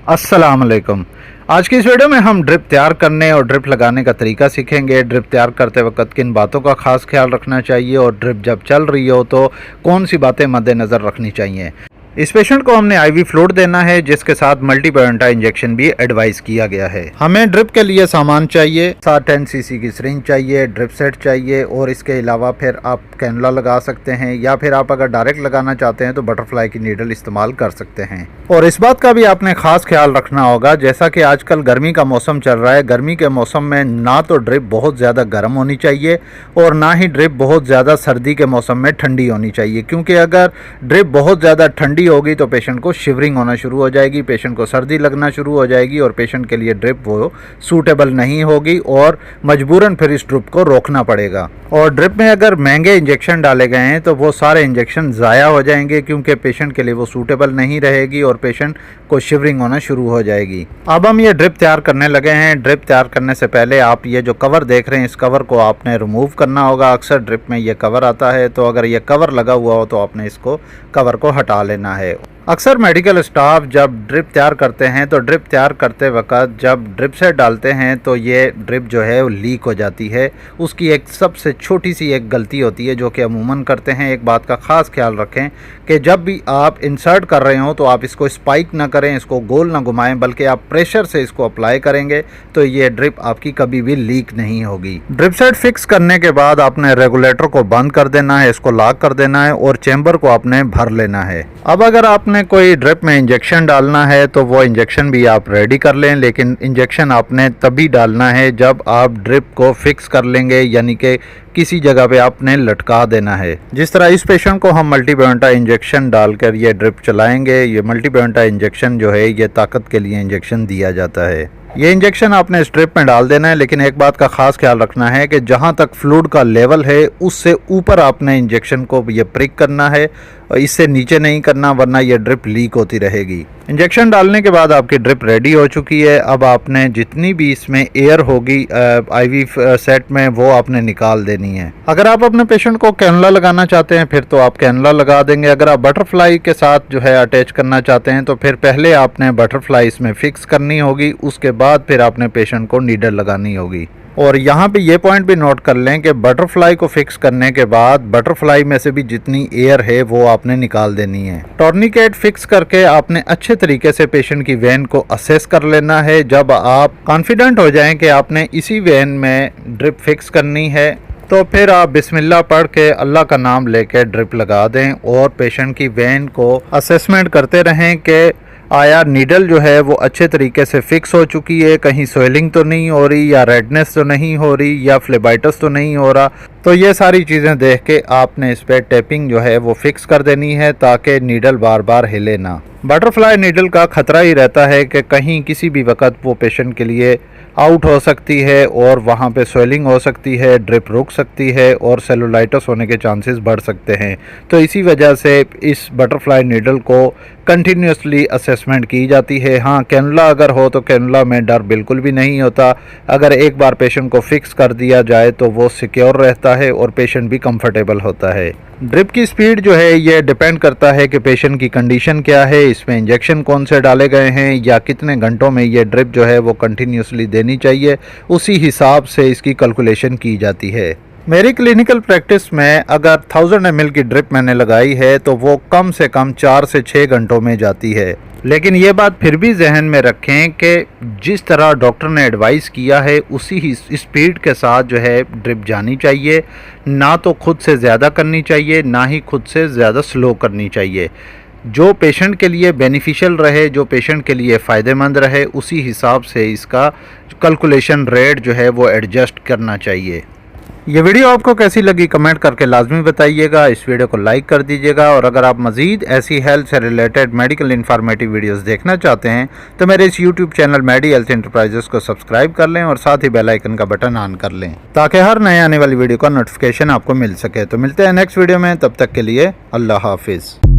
अस्सलाम वालेकुम। आज की इस वीडियो में हम ड्रिप तैयार करने और ड्रिप लगाने का तरीका सीखेंगे। ड्रिप तैयार करते वक्त किन बातों का खास ख्याल रखना चाहिए और ड्रिप जब चल रही हो तो कौन सी बातें मद्देनज़र रखनी चाहिए। इस पेशेंट को हमने आईवी फ्लूइड देना है जिसके साथ मल्टीबायोंटा इंजेक्शन भी एडवाइस किया गया है। हमें ड्रिप के लिए सामान चाहिए, साथ 10 सीसी की सिरिंज चाहिए, ड्रिप सेट चाहिए और इसके अलावा फिर आप कैनुला लगा सकते हैं या फिर आप अगर डायरेक्ट लगाना चाहते हैं तो बटरफ्लाई की नीडल इस्तेमाल कर सकते हैं। और इस बात का भी आपने खास ख्याल रखना होगा, जैसा कि आजकल गर्मी का मौसम चल रहा है, गर्मी के मौसम में ना तो ड्रिप बहुत ज़्यादा गर्म होनी चाहिए और ना ही ड्रिप बहुत ज़्यादा सर्दी के मौसम में ठंडी होनी चाहिए, क्योंकि अगर ड्रिप बहुत ज़्यादा ठंडी होगी तो पेशेंट को शिवरिंग होना शुरू हो जाएगी, पेशेंट को सर्दी लगना शुरू हो जाएगी और पेशेंट के लिए ड्रिप वो सूटेबल नहीं होगी और मजबूरन फिर इस ड्रिप को रोकना पड़ेगा। और ड्रिप में अगर महंगे इंजेक्शन डाले गए हैं तो वो सारे इंजेक्शन ज़ाया हो जाएंगे, क्योंकि पेशेंट के लिए वो सूटेबल नहीं रहेगी और पेशेंट को शिवरिंग होना शुरू हो जाएगी। अब हम ये ड्रिप तैयार करने लगे हैं। ड्रिप तैयार करने से पहले आप ये जो कवर देख रहे हैं, इस कवर को आपने रिमूव करना होगा। अक्सर ड्रिप में ये कवर आता है, तो अगर ये कवर लगा हुआ हो तो आपने इसको कवर को हटा लेना है। अक्सर मेडिकल स्टाफ जब ड्रिप तैयार करते हैं तो ड्रिप तैयार करते वक्त जब ड्रिप सेट डालते हैं तो ये ड्रिप जो है वो लीक हो जाती है। उसकी एक सबसे छोटी सी एक गलती होती है जो कि अमूमन करते हैं। एक बात का ख़ास ख्याल रखें कि जब भी आप इंसर्ट कर रहे हो तो आप इसको स्पाइक ना करें, इसको गोल ना घुमाएं, बल्कि आप प्रेशर से इसको अप्लाई करेंगे तो ये ड्रिप आपकी कभी भी लीक नहीं होगी। ड्रिप सेट फिक्स करने के बाद आपने रेगुलेटर को बंद कर देना है, इसको लॉक कर देना है और चैम्बर को आपने भर लेना है। अब अगर आपने कोई ड्रिप में इंजेक्शन डालना है तो वो इंजेक्शन भी आप रेडी कर लें, लेकिन इंजेक्शन आपने तभी डालना है जब आप ड्रिप को फिक्स कर लेंगे, यानी कि किसी जगह पे आपने लटका देना है। जिस तरह इस पेशेंट को हम मल्टीबायोंटा इंजेक्शन डालकर ये ड्रिप चलाएंगे। ये मल्टीबायोंटा इंजेक्शन जो है ये ताकत के लिए इंजेक्शन दिया जाता है। ये इंजेक्शन आपने स्ट्रिप में डाल देना है, लेकिन एक बात का खास ख्याल रखना है कि जहाँ तक फ्लूइड का लेवल है उससे ऊपर आपने इंजेक्शन को ये प्रिक करना है और इससे नीचे नहीं करना, वरना ये ड्रिप लीक होती रहेगी। इंजेक्शन डालने के बाद आपकी ड्रिप रेडी हो चुकी है। अब आपने जितनी भी इसमें एयर होगी आईवी सेट में वो आपने निकाल देनी है। अगर आप अपने पेशेंट को कैनुला लगाना चाहते हैं फिर तो आप कैनुला लगा देंगे। अगर आप बटरफ्लाई के साथ जो है अटैच करना चाहते हैं तो फिर पहले आपने बटरफ्लाई इसमें फिक्स करनी होगी, उसके बाद फिर आपने पेशेंट को नीडल लगानी होगी। और यहाँ पे ये पॉइंट भी नोट कर लें कि बटरफ्लाई को फिक्स करने के बाद बटरफ्लाई में से भी जितनी एयर है वो आपने निकाल देनी है। टॉर्निकेट फिक्स करके आपने अच्छे तरीके से पेशेंट की वेन को असेस कर लेना है। जब आप कॉन्फिडेंट हो जाएं कि आपने इसी वेन में ड्रिप फिक्स करनी है तो फिर आप बिस्मिल्लाह पढ़ के अल्लाह का नाम लेके ड्रिप लगा दें और पेशेंट की वेन को असेसमेंट करते रहें कि आया नीडल जो है वो अच्छे तरीके से फिक्स हो चुकी है, कहीं स्वेलिंग तो नहीं हो रही या रेडनेस तो नहीं हो रही या फ्लेबाइटिस तो नहीं हो रहा। तो ये सारी चीज़ें देख के आपने इस पर टेपिंग जो है वो फिक्स कर देनी है ताकि नीडल बार बार हिले ना। बटरफ्लाई नीडल का ख़तरा ही रहता है कि कहीं किसी भी वक्त वो पेशेंट के लिए आउट हो सकती है और वहाँ पे स्वेलिंग हो सकती है, ड्रिप रुक सकती है और सेलुलाइटिस होने के चांसेस बढ़ सकते हैं। तो इसी वजह से इस बटरफ्लाई नीडल को कंटिन्यूसली असेसमेंट की जाती है। हाँ, कैनुला अगर हो तो कैनुला में डर बिल्कुल भी नहीं होता। अगर एक बार पेशेंट को फिक्स कर दिया जाए तो वो सिक्योर रहता है और पेशेंट भी कंफर्टेबल होता है। ड्रिप की स्पीड जो है ये डिपेंड करता है कि पेशेंट की कंडीशन क्या है, इसमें इंजेक्शन कौन से डाले गए हैं या कितने घंटों में ये ड्रिप जो है वो कंटिन्यूसली देनी चाहिए, उसी हिसाब से इसकी कैलकुलेशन की जाती है। मेरी क्लिनिकल प्रैक्टिस में अगर 1000 ml की ड्रिप मैंने लगाई है तो वो कम से कम 4 से 6 घंटों में जाती है। लेकिन ये बात फिर भी जहन में रखें कि जिस तरह डॉक्टर ने एडवाइस किया है उसी ही स्पीड के साथ जो है ड्रिप जानी चाहिए, ना तो खुद से ज़्यादा करनी चाहिए ना ही खुद से ज़्यादा स्लो करनी चाहिए। जो पेशेंट के लिए बेनिफिशियल रहे, जो पेशेंट के लिए फ़ायदेमंद रहे, उसी हिसाब से इसका कैलकुलेशन रेट जो है वो एडजस्ट करना चाहिए। ये वीडियो आपको कैसी लगी कमेंट करके लाजमी बताइएगा। इस वीडियो को लाइक कर दीजिएगा और अगर आप मज़ीद ऐसी हेल्थ से रिलेटेड मेडिकल इन्फॉर्मेटिव वीडियोस देखना चाहते हैं तो मेरे इस यूट्यूब चैनल मेडी हेल्थ एंटरप्राइजेस को सब्सक्राइब कर लें और साथ ही बेल आइकन का बटन ऑन कर लें ताकि हर नए आने वाली वीडियो का नोटिफिकेशन आपको मिल सके। तो मिलते हैं नेक्स्ट वीडियो में, तब तक के लिए अल्लाह हाफिज़।